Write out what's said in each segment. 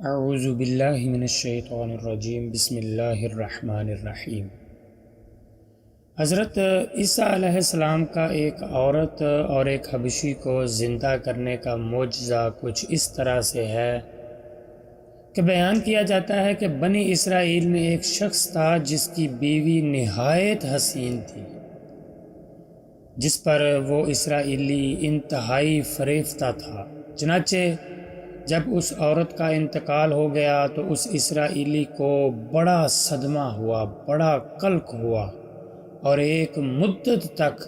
اعوذ باللہ من الشیطان الرجیم بسم اللہ الرحمن الرحیم۔ حضرت عیسیٰ علیہ السلام کا ایک عورت اور ایک حبشی کو زندہ کرنے کا معجزہ کچھ اس طرح سے ہے کہ بیان کیا جاتا ہے کہ بنی اسرائیل میں ایک شخص تھا جس کی بیوی نہایت حسین تھی، جس پر وہ اسرائیلی انتہائی فریفتہ تھا۔ چنانچہ جب اس عورت کا انتقال ہو گیا تو اس اسرائیلی کو بڑا صدمہ ہوا، بڑا قلق ہوا، اور ایک مدت تک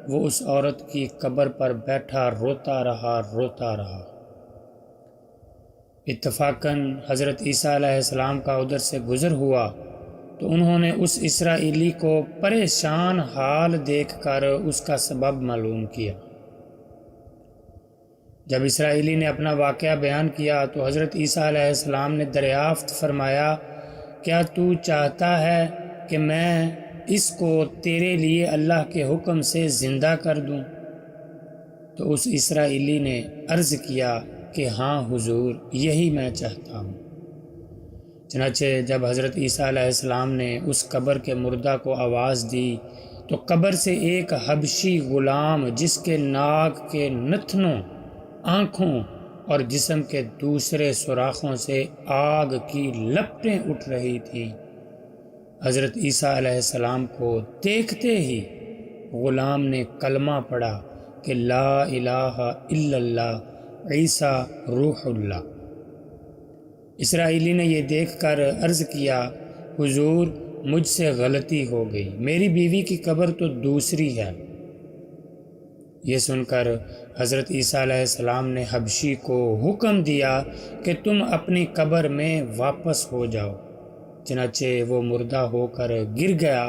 وہ اس عورت کی قبر پر بیٹھا روتا رہا۔ اتفاقاً حضرت عیسیٰ علیہ السلام کا ادھر سے گزر ہوا تو انہوں نے اس اسرائیلی کو پریشان حال دیکھ کر اس کا سبب معلوم کیا۔ جب اسرائیلی نے اپنا واقعہ بیان کیا تو حضرت عیسیٰ علیہ السلام نے دریافت فرمایا، کیا تو چاہتا ہے کہ میں اس کو تیرے لیے اللہ کے حکم سے زندہ کر دوں؟ تو اس اسرائیلی نے عرض کیا کہ ہاں حضور، یہی میں چاہتا ہوں۔ چنانچہ جب حضرت عیسیٰ علیہ السلام نے اس قبر کے مردہ کو آواز دی تو قبر سے ایک حبشی غلام جس کے ناک کے نتنوں، آنکھوں اور جسم کے دوسرے سوراخوں سے آگ کی لپٹیں اٹھ رہی تھیں، حضرت عیسیٰ علیہ السلام کو دیکھتے ہی غلام نے کلمہ پڑھا کہ لا الہ الا اللہ عیسیٰ روح اللہ۔ اسرائیلی نے یہ دیکھ کر عرض کیا، حضور مجھ سے غلطی ہو گئی، میری بیوی کی قبر تو دوسری ہے۔ یہ سن کر حضرت عیسیٰ علیہ السلام نے حبشی کو حکم دیا کہ تم اپنی قبر میں واپس ہو جاؤ۔ چنانچہ وہ مردہ ہو کر گر گیا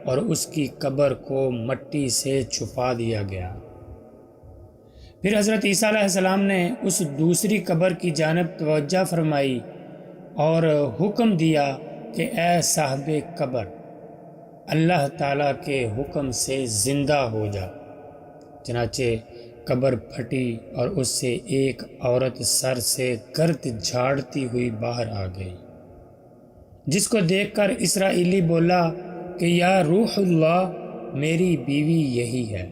اور اس کی قبر کو مٹی سے چھپا دیا گیا۔ پھر حضرت عیسیٰ علیہ السلام نے اس دوسری قبر کی جانب توجہ فرمائی اور حکم دیا کہ اے صاحب قبر، اللہ تعالیٰ کے حکم سے زندہ ہو جا۔ چنانچہ قبر پھٹی اور اس سے ایک عورت سر سے گرد جھاڑتی ہوئی باہر آ گئی، جس کو دیکھ کر اسرائیلی بولا کہ یا روح اللہ، میری بیوی یہی ہے۔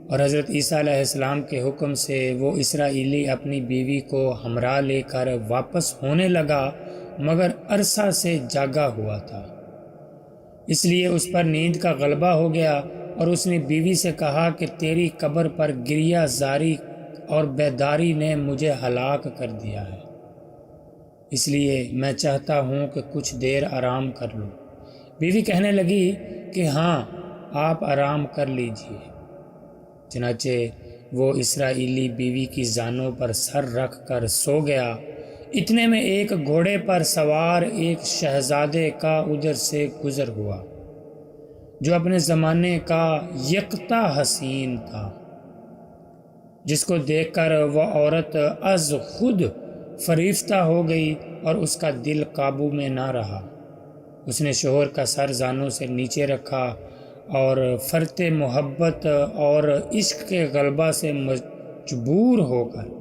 اور حضرت عیسیٰ علیہ السلام کے حکم سے وہ اسرائیلی اپنی بیوی کو ہمراہ لے کر واپس ہونے لگا، مگر عرصہ سے جاگا ہوا تھا، اس لیے اس پر نیند کا غلبہ ہو گیا اور اس نے بیوی سے کہا کہ تیری قبر پر گریہ زاری اور بیداری نے مجھے ہلاک کر دیا ہے، اس لیے میں چاہتا ہوں کہ کچھ دیر آرام کر لوں۔ بیوی کہنے لگی کہ ہاں، آپ آرام کر لیجئے۔ چنانچہ وہ اسرائیلی بیوی کی زانوں پر سر رکھ کر سو گیا۔ اتنے میں ایک گھوڑے پر سوار ایک شہزادے کا ادھر سے گزر ہوا، جو اپنے زمانے کا یکتا حسین تھا، جس کو دیکھ کر وہ عورت از خود فریفتہ ہو گئی اور اس کا دل قابو میں نہ رہا۔ اس نے شوہر کا سر زانوں سے نیچے رکھا اور فرط محبت اور عشق کے غلبہ سے مجبور ہو کر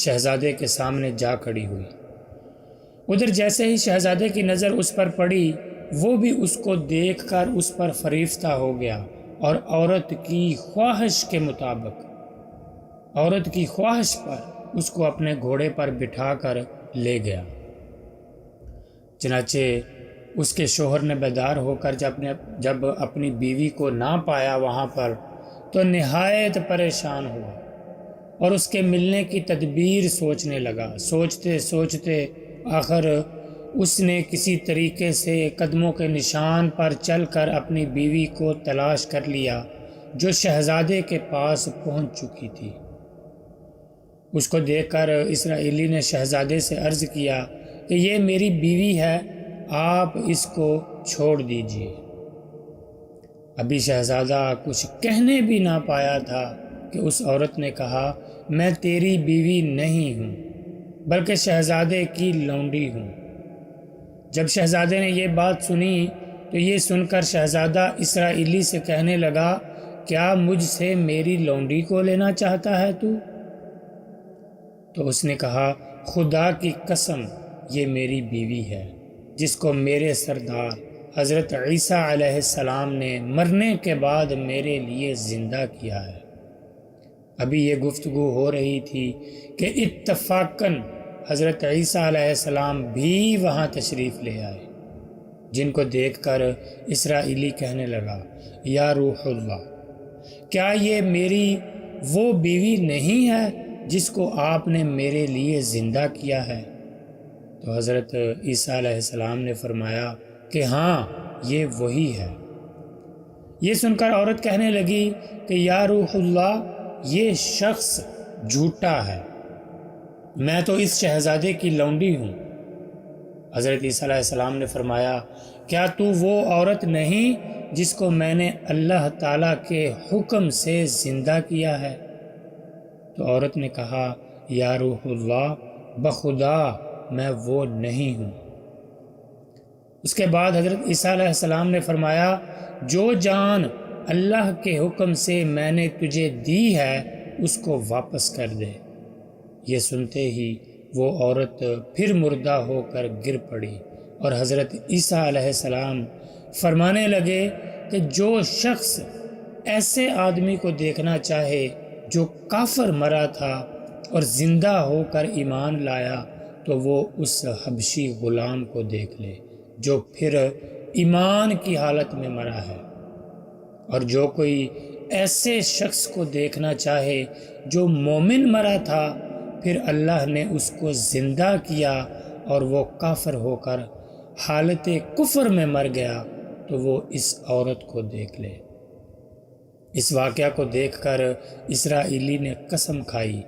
شہزادے کے سامنے جا کھڑی ہوئی۔ ادھر جیسے ہی شہزادے کی نظر اس پر پڑی، وہ بھی اس کو دیکھ کر اس پر فریفتہ ہو گیا اور عورت کی خواہش کے مطابق، عورت کی خواہش پر اس کو اپنے گھوڑے پر بٹھا کر لے گیا۔ چنانچہ اس کے شوہر نے بیدار ہو کر جب اپنی بیوی کو نہ پایا وہاں پر تو نہایت پریشان ہوا اور اس کے ملنے کی تدبیر سوچنے لگا۔ سوچتے سوچتے آخر اس نے کسی طریقے سے قدموں کے نشان پر چل کر اپنی بیوی کو تلاش کر لیا، جو شہزادے کے پاس پہنچ چکی تھی۔ اس کو دیکھ کر اسرائیلی نے شہزادے سے عرض کیا کہ یہ میری بیوی ہے، آپ اس کو چھوڑ دیجیے۔ ابھی شہزادہ کچھ کہنے بھی نہ پایا تھا کہ اس عورت نے کہا، میں تیری بیوی نہیں ہوں بلکہ شہزادے کی لونڈی ہوں۔ جب شہزادے نے یہ بات سنی تو یہ سن کر شہزادہ اسرائیلی سے کہنے لگا، کیا مجھ سے میری لونڈی کو لینا چاہتا ہے تو اس نے کہا، خدا کی قسم یہ میری بیوی ہے جس کو میرے سردار حضرت عیسیٰ علیہ السلام نے مرنے کے بعد میرے لیے زندہ کیا ہے۔ ابھی یہ گفتگو ہو رہی تھی کہ اتفاقاً حضرت عیسیٰ علیہ السلام بھی وہاں تشریف لے آئے، جن کو دیکھ کر اسرائیلی کہنے لگا، یا روح اللہ، کیا یہ میری وہ بیوی نہیں ہے جس کو آپ نے میرے لیے زندہ کیا ہے؟ تو حضرت عیسیٰ علیہ السلام نے فرمایا کہ ہاں، یہ وہی ہے۔ یہ سن کر عورت کہنے لگی کہ یا روح اللہ، یہ شخص جھوٹا ہے، میں تو اس شہزادے کی لونڈی ہوں۔ حضرت عیسیٰ علیہ السلام نے فرمایا، کیا تو وہ عورت نہیں جس کو میں نے اللہ تعالیٰ کے حکم سے زندہ کیا ہے؟ تو عورت نے کہا، یا روح اللہ، بخدا میں وہ نہیں ہوں۔ اس کے بعد حضرت عیسیٰ علیہ السلام نے فرمایا، جو جان اللہ کے حکم سے میں نے تجھے دی ہے اس کو واپس کر دے۔ یہ سنتے ہی وہ عورت پھر مردہ ہو کر گر پڑی، اور حضرت عیسیٰ علیہ السلام فرمانے لگے کہ جو شخص ایسے آدمی کو دیکھنا چاہے جو کافر مرا تھا اور زندہ ہو کر ایمان لایا، تو وہ اس حبشی غلام کو دیکھ لے جو پھر ایمان کی حالت میں مرا ہے، اور جو کوئی ایسے شخص کو دیکھنا چاہے جو مومن مرا تھا، پھر اللہ نے اس کو زندہ کیا اور وہ کافر ہو کر حالت کفر میں مر گیا، تو وہ اس عورت کو دیکھ لے۔ اس واقعہ کو دیکھ کر اسرائیلی نے قسم کھائی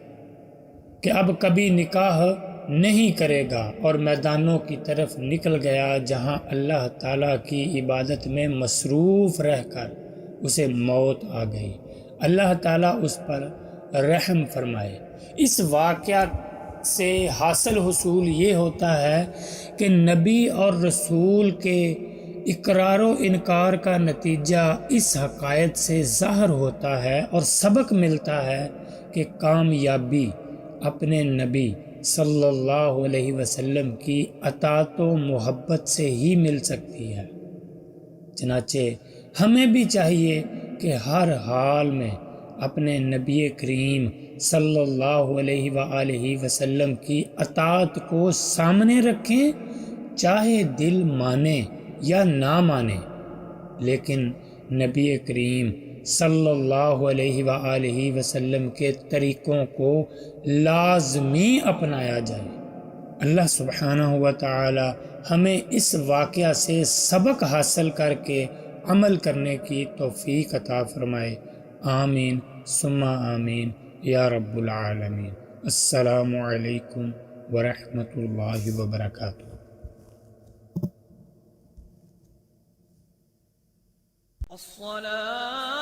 کہ اب کبھی نکاح نہیں کرے گا، اور میدانوں کی طرف نکل گیا جہاں اللہ تعالیٰ کی عبادت میں مصروف رہ کر اسے موت آ گئی۔ اللہ تعالیٰ اس پر رحم فرمائے۔ اس واقعہ سے حاصل حصول یہ ہوتا ہے کہ نبی اور رسول کے اقرار و انکار کا نتیجہ اس حقائق سے ظاہر ہوتا ہے، اور سبق ملتا ہے کہ کامیابی اپنے نبی صلی اللہ علیہ وسلم کی اطاعت و محبت سے ہی مل سکتی ہے۔ چنانچہ ہمیں بھی چاہیے کہ ہر حال میں اپنے نبی کریم صلی اللہ علیہ وآلہ وسلم کی اطاعت کو سامنے رکھیں، چاہے دل مانے یا نہ مانے، لیکن نبی کریم صلی اللہ علیہ وآلہ وسلم کے طریقوں کو لازمی اپنایا جائے۔ اللہ سبحانہ و تعالی ہمیں اس واقعہ سے سبق حاصل کر کے عمل کرنے کی توفیق عطا فرمائے۔ آمین ثم آمین یا رب العالمین۔ السلام علیکم ورحمۃ اللہ وبرکاتہ۔ الصلاة